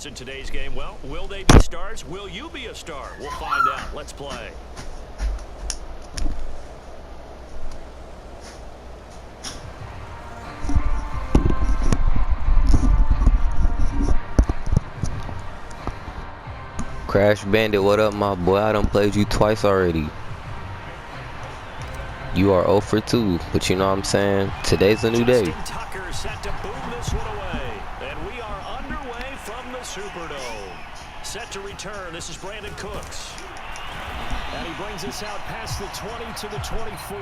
stars in today's game. Well, will they be stars? Will you be a star? We'll find out. Let's play. Crash Bandit, what up, my boy? I done played you twice already. You are 0 for 2, but you know what I'm saying? Today's a new day. Tucker set to boom this one away. And we are underway from the Superdome. Set to return. This is Brandon Cooks. And he brings us out past the 20 to the 24.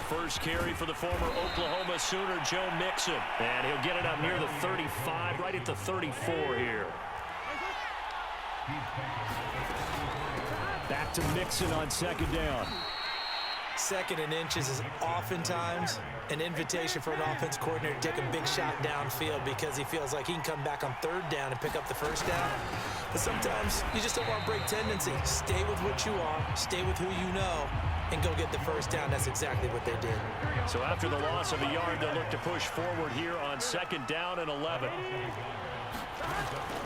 First carry for the former Oklahoma Sooner, Joe Mixon. And he'll get it up near the 35, right at the 34 here. Back to Mixon on second down. Second and inches is oftentimes an invitation for an offense coordinator to take a big shot downfield because he feels like he can come back on third down and pick up the first down. But sometimes you just don't want to break tendency. Stay with what you are, stay with who you know, and go get the first down. That's exactly what they did. So after the loss of a yard, they'll look to push forward here on second down and 11.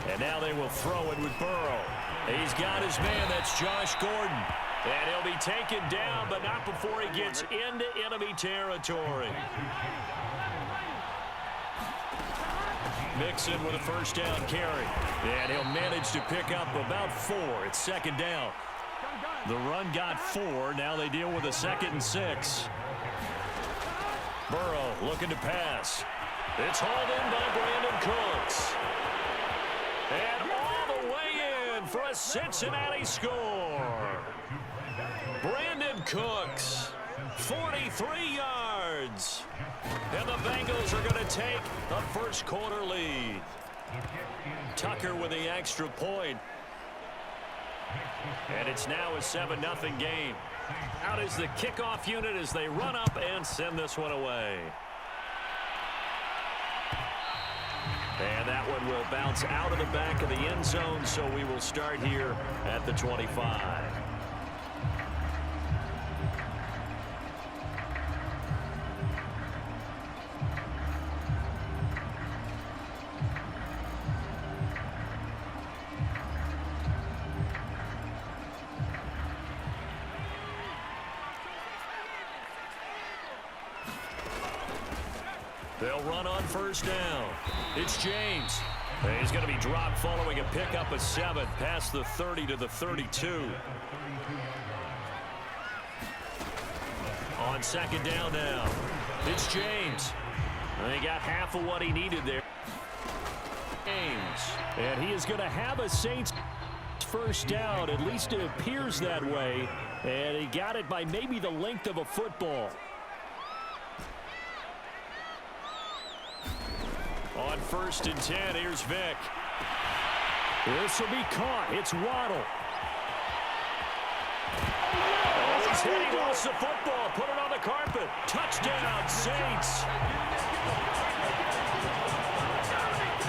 And now they will throw it with Burrow. He's got his man. That's Josh Gordon. And he'll be taken down, but not before he gets into enemy territory. Mixon with a first down carry. And he'll manage to pick up about 4. It's second down. The run got 4. Now they deal with a 2nd and 6. Burrow looking to pass. It's hauled in by Brandon Cooks. And all the way in for a Cincinnati score. Brandon Cooks, 43 yards. And the Bengals are going to take a first quarter lead. Tucker with the extra point. And it's now a 7-0 game. Out is the kickoff unit as they run up and send this one away. And that one will bounce out of the back of the end zone, so we will start here at the 25. They'll run on first down. It's James. He's going to be dropped following a pickup of 7 past the 30 to the 32. On second down now. It's James. He got half of what he needed there. James. And he is going to have a Saints first down. At least it appears that way. And he got it by maybe the length of a football. On 1st and 10, here's Vick. This will be caught. It's Waddle. Oh, he's hit. He lost the football. Put it on the carpet. Touchdown, Saints.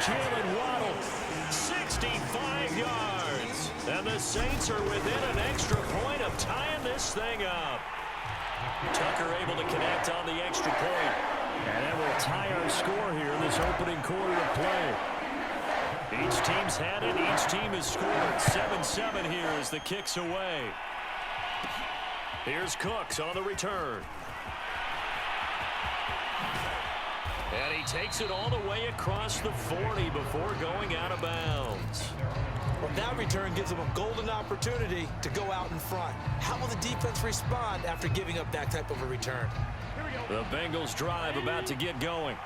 Jalen Waddle, 65 yards. And the Saints are within an extra point of tying this thing up. Tucker able to connect on the extra point. And that will tie our score here in this opening quarter of play. Each team's had it. Each team has scored. 7-7 here as the kick's away. Here's Cooks on the return. And he takes it all the way across the 40 before going out of bounds. Well, that return gives them a golden opportunity to go out in front. How will the defense respond after giving up that type of a return? The Bengals drive about to get going.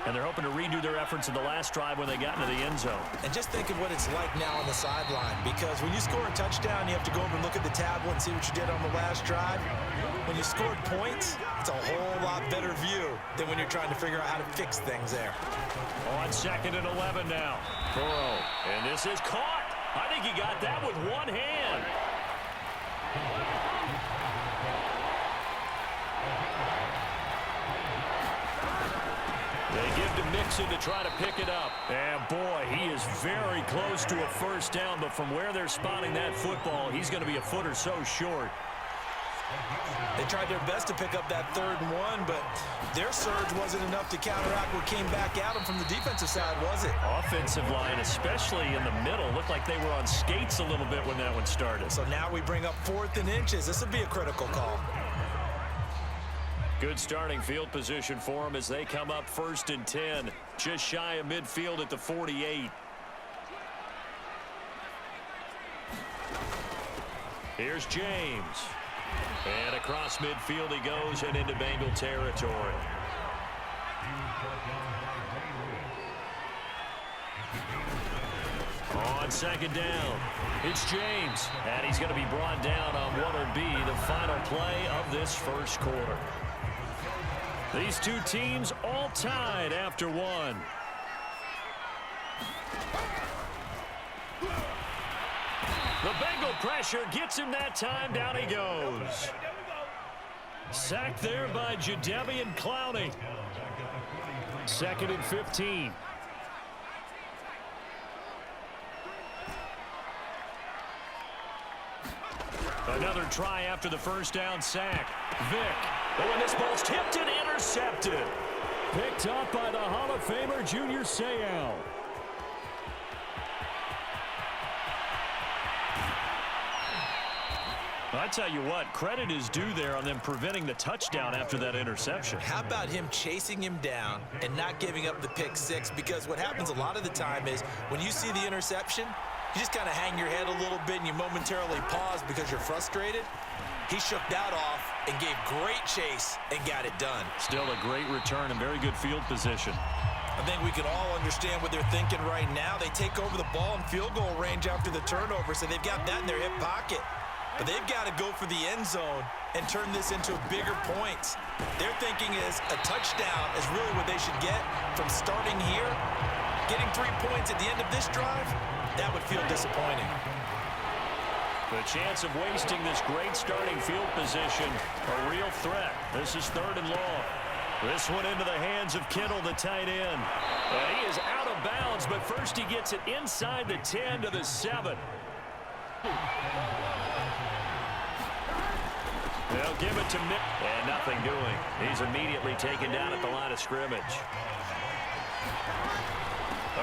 And they're hoping to redo their efforts in the last drive when they got into the end zone. And just think of what it's like now on the sideline. Because when you score a touchdown, you have to go over and look at the tablet and see what you did on the last drive. When you scored points, it's a whole lot better view than when you're trying to figure out how to fix things there. On 2nd and 11 now. Burrow. And this is caught. I think he got that with one hand. They give to Mixon to try to pick it up. And boy, he is very close to a first down, but from where they're spotting that football, he's going to be a foot or so short. They tried their best to pick up that 3rd and 1, but their surge wasn't enough to counteract what came back at them from the defensive side, was it? Offensive line, especially in the middle, looked like they were on skates a little bit when that one started. So now we bring up 4th and inches. This would be a critical call. Good starting field position for them as they come up 1st and 10. Just shy of midfield at the 48. Here's James. And across midfield he goes and into Bengal territory. On 2nd down, it's James. And he's going to be brought down on what will be the final play of this first quarter. These two teams all tied after one. The Bengal pressure gets him that time. Down he goes. Sacked there by Jadeveon Clowney. 2nd and 15. Another try after the first down sack. Vick. Oh, and this ball's tipped and intercepted. Picked up by the Hall of Famer, Junior Seau. I tell you what, credit is due there on them preventing the touchdown after that interception. How about him chasing him down and not giving up the pick 6? Because what happens a lot of the time is when you see the interception, you just kind of hang your head a little bit and you momentarily pause because you're frustrated. He shook that off and gave great chase and got it done. Still a great return and very good field position. I think we can all understand what they're thinking right now. They take over the ball in field goal range after the turnover, so they've got that in their hip pocket. But they've got to go for the end zone and turn this into bigger points. Their thinking is a touchdown is really what they should get from starting here. Getting 3 points at the end of this drive, that would feel disappointing. The chance of wasting this great starting field position, a real threat. This is 3rd and long. This one into the hands of Kittle, the tight end. He is out of bounds, but first he gets it inside the 10 to the 7. They'll give it to Mick. And nothing doing. He's immediately taken down at the line of scrimmage.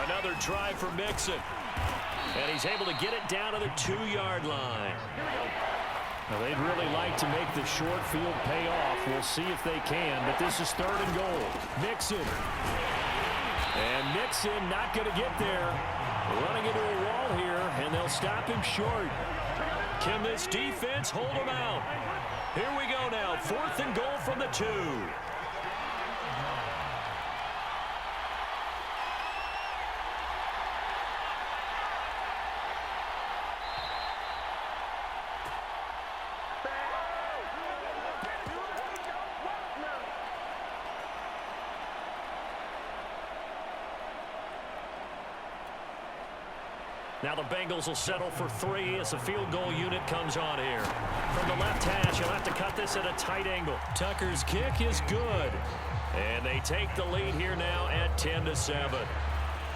Another try for Mixon. And he's able to get it down to the 2-yard line. Now, they'd really like to make the short field pay off. We'll see if they can, but this is 3rd and goal. Mixon. And Mixon not going to get there. Running into a wall here, and they'll stop him short. Can this defense hold him out? Here we go now. 4th and goal from the 2. Now the Bengals will settle for 3 as the field goal unit comes on here. From the left hash, he'll have to cut this at a tight angle. Tucker's kick is good. And they take the lead here now at 10 to 7.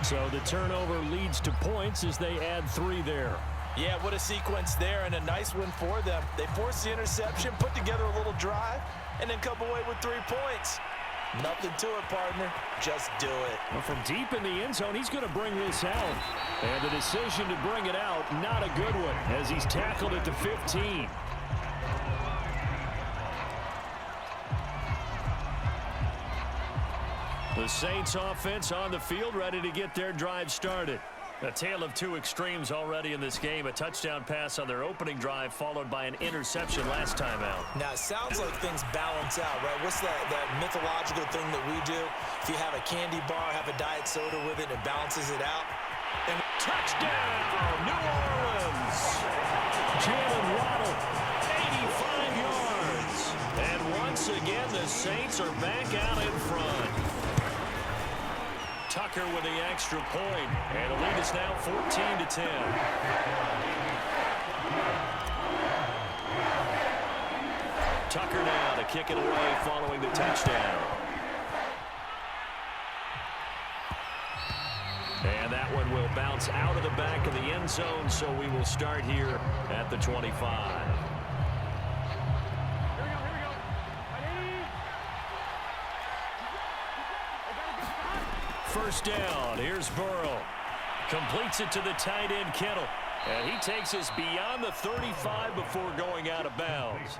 So the turnover leads to points as they add 3 there. Yeah, what a sequence there, and a nice win for them. They forced the interception, put together a little drive, and then come away with 3 points. Nothing to it, partner. Just do it. Well, from deep in the end zone, he's going to bring this out. And the decision to bring it out, not a good one, as he's tackled at the 15. The Saints offense on the field, ready to get their drive started. A tale of 2 extremes already in this game. A touchdown pass on their opening drive, followed by an interception last time out. Now, it sounds like things balance out, right? What's that mythological thing that we do? If you have a candy bar, have a diet soda with it, it balances it out. And touchdown, New Orleans! Jalen Waddle, 85 yards. And once again, the Saints are back out in front. Tucker with the extra point, and the lead is now 14 to 10. Tucker now to kick it away following the touchdown. And that one will bounce out of the back of the end zone, so we will start here at the 25. First down, here's Burrow. Completes it to the tight end, Kittle. And he takes us beyond the 35 before going out of bounds.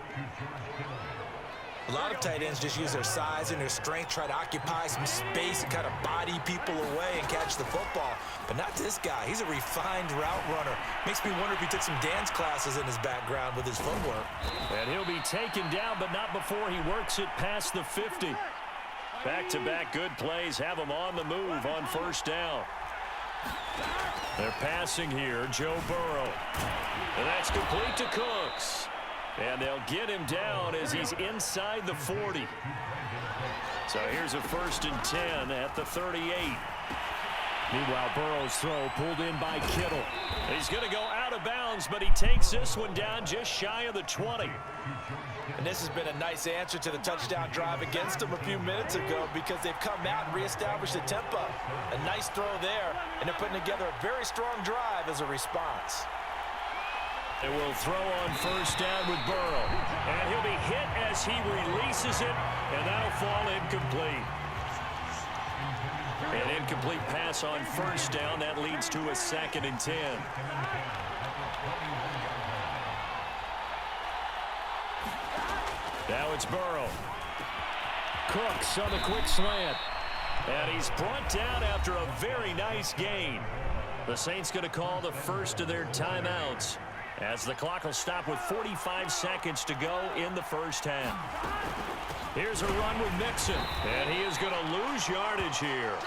A lot of tight ends just use their size and their strength, try to occupy some space and kind of body people away and catch the football. But not this guy. He's a refined route runner. Makes me wonder if he took some dance classes in his background with his footwork. And he'll be taken down, but not before he works it past the 50. Back-to-back good plays have him on the move on first down. They're passing here, Joe Burrow. And that's complete to Cooks. And they'll get him down as he's inside the 40. So here's a 1st and 10 at the 38. Meanwhile, Burrow's throw pulled in by Kittle. He's going to go out of bounds, but he takes this one down just shy of the 20. And this has been a nice answer to the touchdown drive against them a few minutes ago because they've come out and reestablished the tempo. A nice throw there, and they're putting together a very strong drive as a response. They will throw on first down with Burrow. And he'll be hit as he releases it, and that'll fall incomplete. An incomplete pass on first down. That leads to a 2nd and 10. Now it's Burrow. Cooks on the quick slant. And he's brought down after a very nice gain. The Saints going to call the first of their timeouts, as the clock will stop with 45 seconds to go in the first half. Here's a run with Mixon, and he is going to lose yardage here.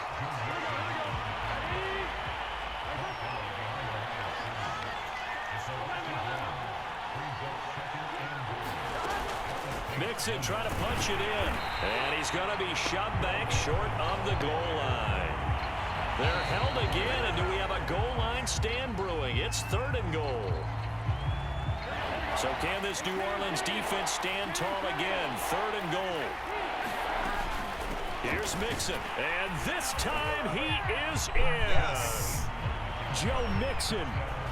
Mixon trying to punch it in, and he's going to be shoved back short of the goal line. They're held again, and do we have a goal line stand brewing? It's 3rd and goal. So can this New Orleans defense stand tall again? 3rd and goal. Here's Mixon, and this time he is in. Yes. Joe Mixon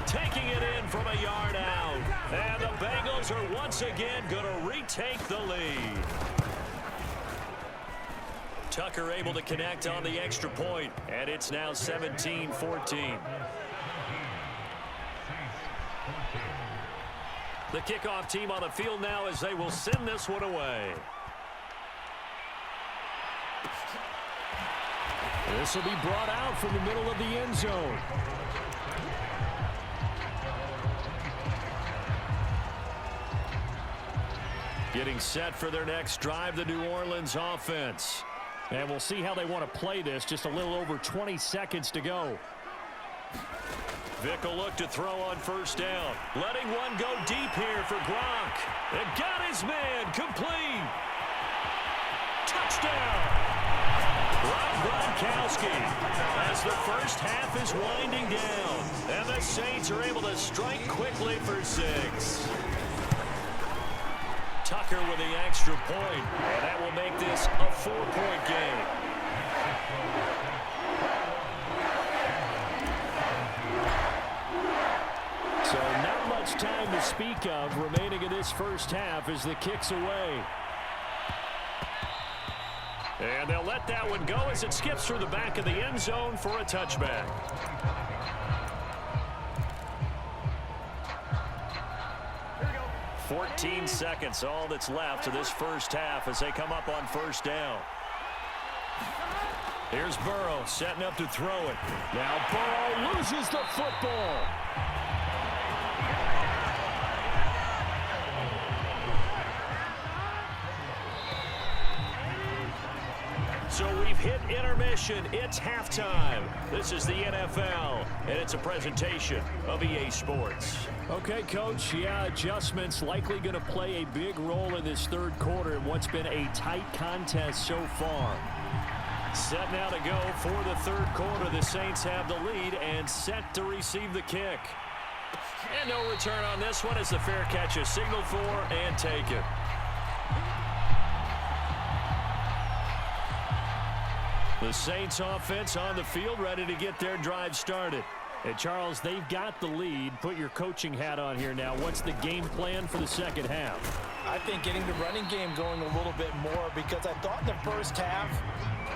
taking it in from a yard out. And the Bengals are once again going to retake the lead. Tucker able to connect on the extra point, and it's now 17-14. The kickoff team on the field now as they will send this one away. This will be brought out from the middle of the end zone. Getting set for their next drive, the New Orleans offense. And we'll see how they want to play this. Just a little over 20 seconds to go. Vick will look to throw on first down. Letting one go deep here for Gronk. And got his man complete. Touchdown. Rob Gronkowski as the first half is winding down. And the Saints are able to strike quickly for 6. Tucker with the extra point. And that will make this a 4-point game. So not much time to speak of remaining in this first half as the kick's away. And they'll let that one go as it skips through the back of the end zone for a touchback. Here we go. 14 seconds, all that's left to this first half as they come up on first down. Here's Burrow setting up to throw it. Now Burrow loses the football. So we've hit intermission. It's halftime. This is the NFL, and it's a presentation of EA Sports. Okay, Coach, yeah, adjustments likely going to play a big role in this third quarter in what's been a tight contest so far. Set now to go for the third quarter. The Saints have the lead and set to receive the kick. And no return on this one as the fair catch is signaled for and taken. The Saints offense on the field, ready to get their drive started. And Charles, they've got the lead. Put your coaching hat on here now. What's the game plan for the second half? I think getting the running game going a little bit more, because I thought in the first half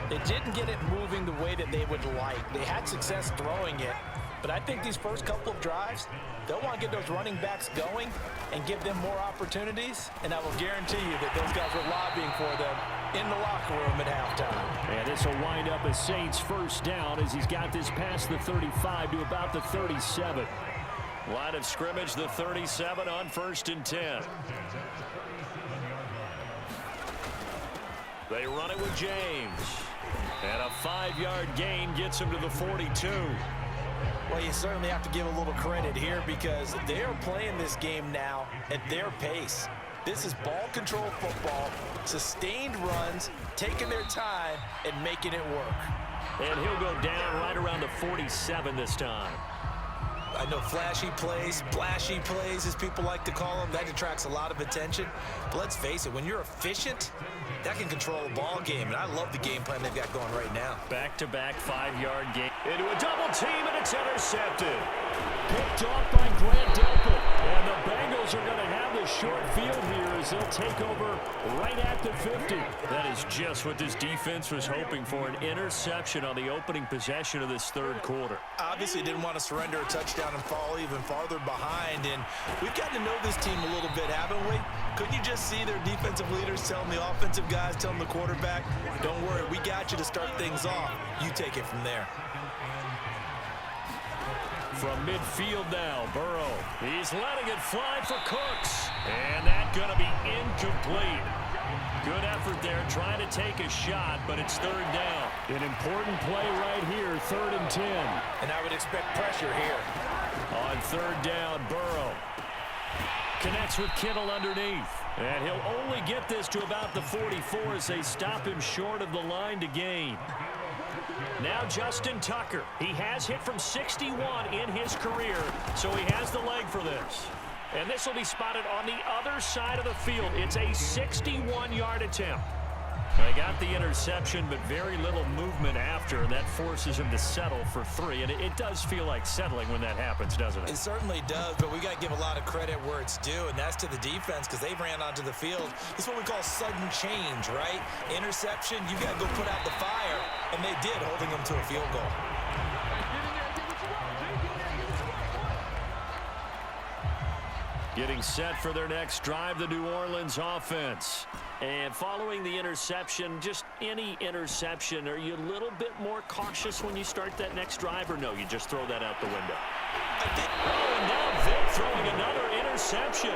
they didn't get it moving the way that they would like. They had success throwing it, but I think these first couple of drives, they'll want to get those running backs going and give them more opportunities, and I will guarantee you that those guys were lobbying for them in the locker room at halftime. And this will wind up a Saints first down as he's got this past the 35 to about the 37. Line of scrimmage, the 37 on 1st and 10. They run it with James. And a 5-yard gain gets him to the 42. Well, you certainly have to give a little credit here because they are playing this game now at their pace. This is ball control football, sustained runs, taking their time and making it work. And he'll go down right around the 47 this time. I know flashy plays, splashy plays, as people like to call them, that attracts a lot of attention. But let's face it, when you're efficient, that can control a ball game. And I love the game plan they've got going right now. Back-to-back 5-yard gain. Into a double team, and it's intercepted. Picked off by Grant Delpit. And the Bengals are going to have the short field here as they'll take over right at the 50. That is just what this defense was hoping for, an interception on the opening possession of this third quarter. Obviously didn't want to surrender a touchdown and fall even farther behind. And we've gotten to know this team a little bit, haven't we? Couldn't you just see their defensive leaders telling the offensive guys, telling the quarterback, don't worry, we got you to start things off. You take it from there. From midfield now, Burrow. He's letting it fly for Cooks. And that's going to be incomplete. Good effort there, trying to take a shot, but it's third down. An important play right here, 3rd and 10. And I would expect pressure here. On third down, Burrow connects with Kittle underneath. And he'll only get this to about the 44 as they stop him short of the line to gain. Now Justin Tucker. He has hit from 61 in his career, so he has the leg for this. And this will be spotted on the other side of the field. It's a 61-yard attempt. They got the interception, but very little movement after, and that forces him to settle for 3. And it does feel like settling when that happens, doesn't it? It certainly does, but we got to give a lot of credit where it's due, and that's to the defense because they ran onto the field. This is what we call sudden change, right? Interception, you got to go put out the fire, and they did, holding them to a field goal. Getting set for their next drive, the New Orleans offense. And following the interception, just any interception, are you a little bit more cautious when you start that next drive, or no, you just throw that out the window? Oh, and now Vic throwing another interception.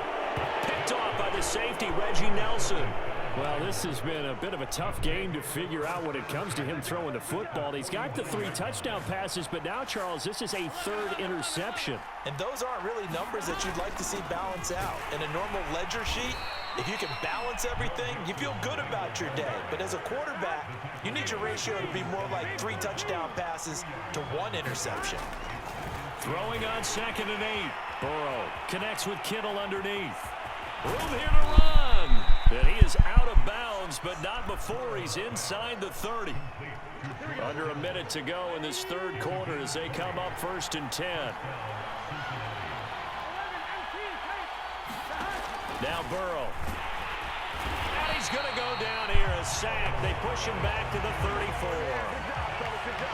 Picked off by the safety, Reggie Nelson. Well, this has been a bit of a tough game to figure out when it comes to him throwing the football. He's got the 3 touchdown passes, but now, Charles, this is a 3rd interception. And those aren't really numbers that you'd like to see balance out. In a normal ledger sheet, if you can balance everything, you feel good about your day. But as a quarterback, you need your ratio to be more like 3 touchdown passes to 1 interception. Throwing on 2nd and 8. Burrow connects with Kittle underneath. Room here to run. And he is out of bounds, but not before he's inside the 30. Under a minute to go in this third quarter as they come up 1st and 10. Now Burrow. And he's going to go down here, a sack. They push him back to the 34.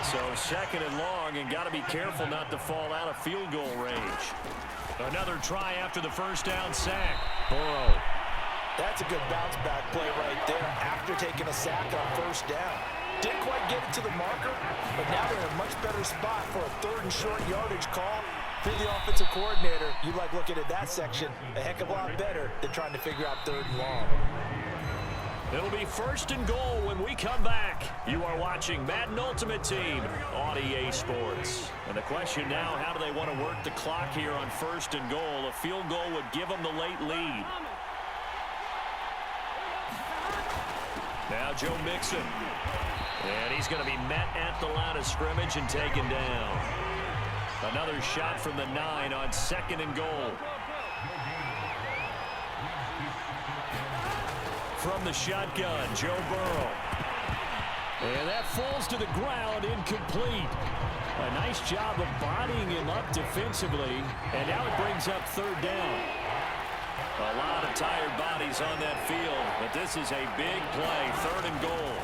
So 2nd and long, and got to be careful not to fall out of field goal range. Another try after the first down sack. Burrow. That's a good bounce back play right there after taking a sack on 1st down. Didn't quite get it to the marker, but now they're in a much better spot for a 3rd and short yardage call. If you're the offensive coordinator, you like looking at that section a heck of a lot better than trying to figure out 3rd and long. It'll be 1st and goal when we come back. You are watching Madden Ultimate Team on EA Sports. And the question now, how do they want to work the clock here on 1st and goal? A field goal would give them the late lead. Now Joe Mixon. And he's going to be met at the line of scrimmage and taken down. Another shot from the 9 on 2nd and goal. From the shotgun, Joe Burrow. And that falls to the ground, incomplete. A nice job of bodying him up defensively, and now it brings up third down. A lot of tired bodies on that field, but this is a big play, third and goal.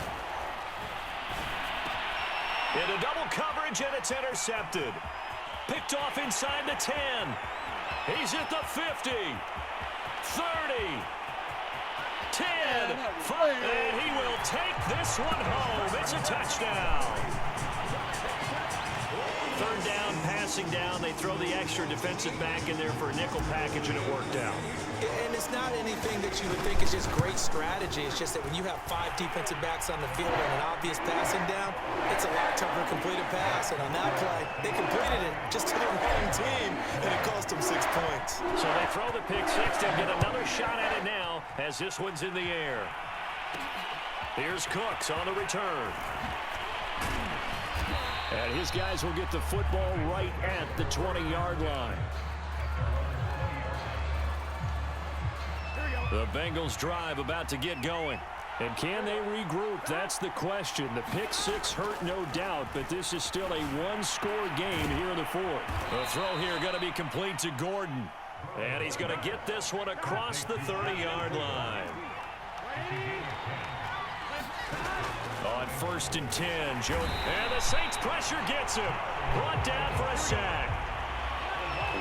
Into double coverage, and it's intercepted. Picked off inside the 10. He's at the 50. 30. 10. 5. And he will take this one home. It's a touchdown. Third down, passing down. They throw the extra defensive back in there for a nickel package, and it worked out. And it's not anything that you would think is just great strategy. It's just that when you have 5 defensive backs on the field and an obvious passing down, it's a lot tougher to complete a pass. And on that play, they completed it just to the wrong team, and it cost them 6 points. So they throw the pick six. They'll get another shot at it now as this one's in the air. Here's Cooks on the return. And his guys will get the football right at the 20-yard line. The Bengals drive about to get going. And can they regroup? That's the question. The pick six hurt, no doubt, but this is still a one-score game here in the fourth. The throw here going to be complete to Gordon. And he's going to get this one across the 30-yard line. On 1st and 10, Joe. And the Saints pressure gets him. Brought down for a sack.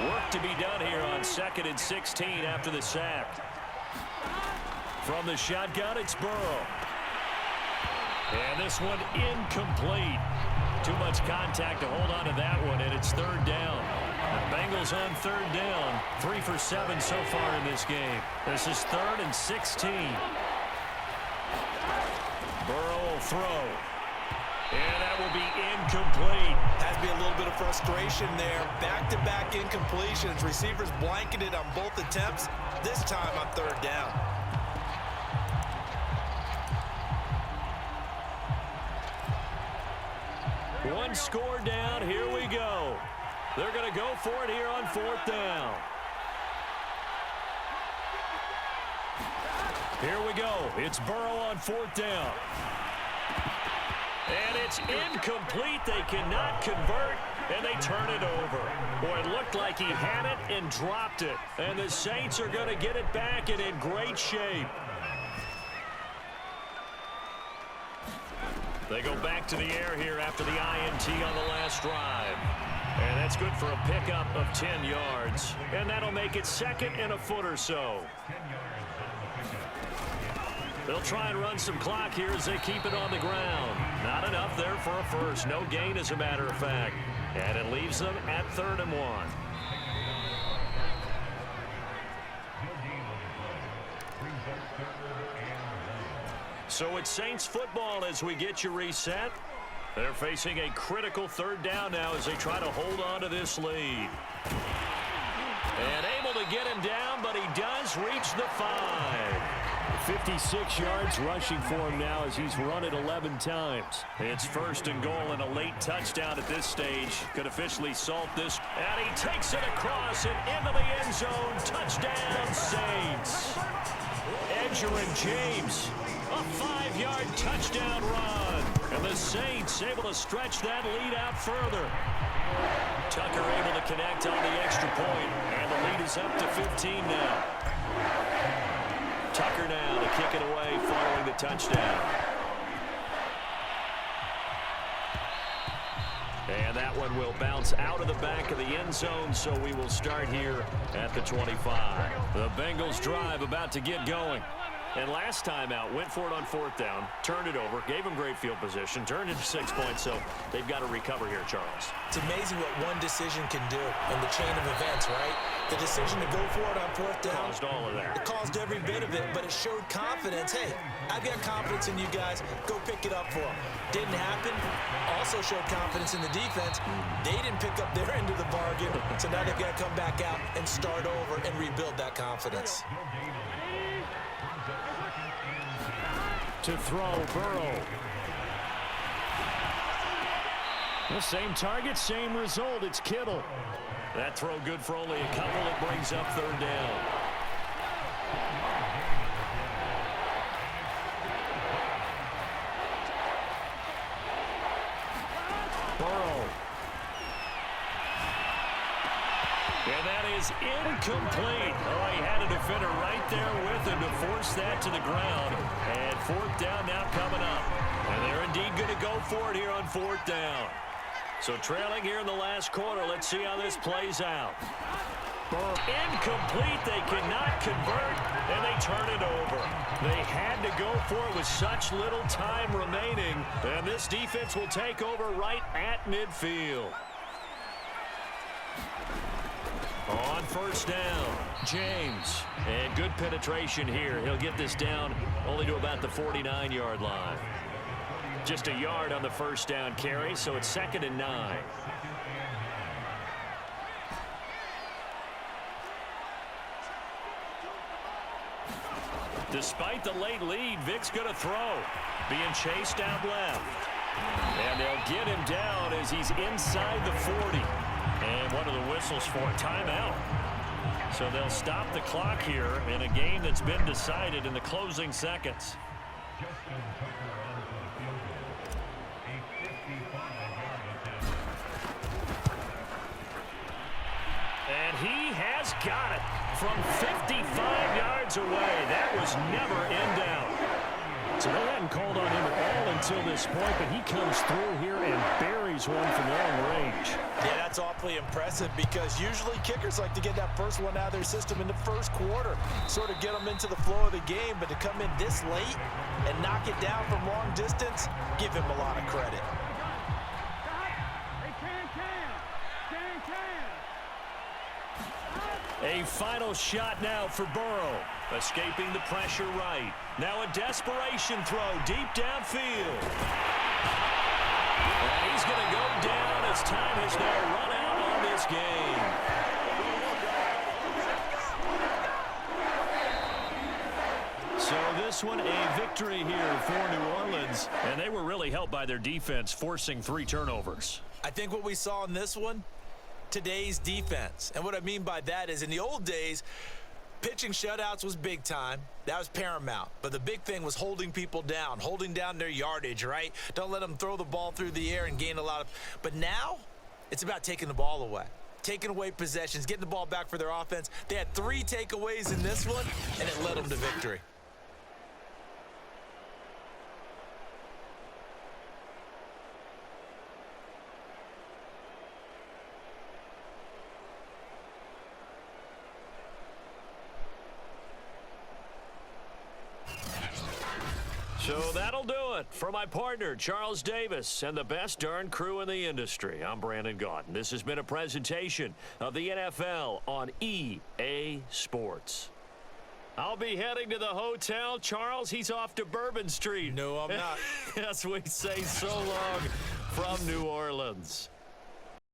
Work to be done here on 2nd and 16 after the sack. From the shotgun, it's Burrow. And this one incomplete. Too much contact to hold on to that one, and it's third down. The Bengals on third down. 3 for 7 so far in this game. This is 3rd and 16. Burrow will throw. And that will be incomplete. Has to be a little bit of frustration there. Back-to-back incompletions. Receivers blanketed on both attempts. This time on third down. One score down. Here we go. They're going to go for it here on 4th down. Here we go. It's Burrow on 4th down. And it's incomplete. They cannot convert, and they turn it over. Boy, it looked like he had it and dropped it. And the Saints are going to get it back and in great shape. They go back to the air here after the INT on the last drive. And that's good for a pickup of 10 yards. And that'll make it 2nd and a foot or so. They'll try and run some clock here as they keep it on the ground. Not enough there for a first. No gain, as a matter of fact. And it leaves them at 3rd and 1. So it's Saints football as we get you reset. They're facing a critical third down now as they try to hold on to this lead. And able to get him down, but he does reach the 5. 56 yards rushing for him now as he's run it 11 times. It's 1st and goal, and a late touchdown at this stage could officially salt this. And he takes it across and into the end zone. Touchdown, Saints. Edger and James, a 5-yard touchdown run. And the Saints able to stretch that lead out further. Tucker able to connect on the extra point, and the lead is up to 15 now. Tucker now to kick it away following the touchdown. And that one will bounce out of the back of the end zone, so we will start here at the 25. The Bengals drive about to get going. And last time out, went for it on 4th down, turned it over, gave them great field position, turned it to 6 points, so they've got to recover here, Charles. It's amazing what one decision can do in the chain of events, right? The decision to go for it on 4th down. Caused all of that. It caused every bit of it, but it showed confidence. Hey, I've got confidence in you guys. Go pick it up for them. Didn't happen. Also showed confidence in the defense. They didn't pick up their end of the bargain, so now they've got to come back out and start over and rebuild that confidence. To throw, Burrow. The same target, same result. It's Kittle. That throw good for only a couple. It brings up 3rd down. Burrow. And that is incomplete. Oh, he had a defender right there with him to force that to the ground. And fourth down now coming up. And they're indeed going to go for it here on fourth down. So trailing here in the last quarter. Let's see how this plays out. Incomplete. They cannot convert, and they turn it over. They had to go for it with such little time remaining. And this defense will take over right at midfield. On first down, James. And good penetration here. He'll get this down only to about the 49-yard line. Just a yard on the first down carry, so it's 2nd and 9. Despite the late lead, Vic's going to throw. Being chased out left. And they'll get him down as he's inside the 40. And one of the whistles for a timeout. So they'll stop the clock here in a game that's been decided in the closing seconds. And he has got it from 55 yards away. That was never in doubt. So they hadn't called on him at all until this point, but he comes through here and buries one from long range. Yeah, that's awfully impressive because usually kickers like to get that first one out of their system in the first quarter, sort of get them into the flow of the game, but to come in this late and knock it down from long distance, give him a lot of credit. A final shot now for Burrow. Escaping the pressure right. Now a desperation throw deep downfield. And he's going to go down as time has now run out on this game. So this one a victory here for New Orleans. And they were really helped by their defense forcing 3 turnovers. I think what we saw in this one, today's defense. And what I mean by that is in the old days, pitching shutouts was big time. That was paramount. But the big thing was holding people down, holding down their yardage, right? Don't let them throw the ball through the air and gain a lot of... But now, it's about taking the ball away. Taking away possessions, getting the ball back for their offense. They had 3 takeaways in this one, and it led them to victory. So that'll do it for my partner, Charles Davis, and the best darn crew in the industry. I'm Brandon Gaudin. This has been a presentation of the NFL on EA Sports. I'll be heading to the hotel. Charles, he's off to Bourbon Street. No, I'm not. As we say so long from New Orleans.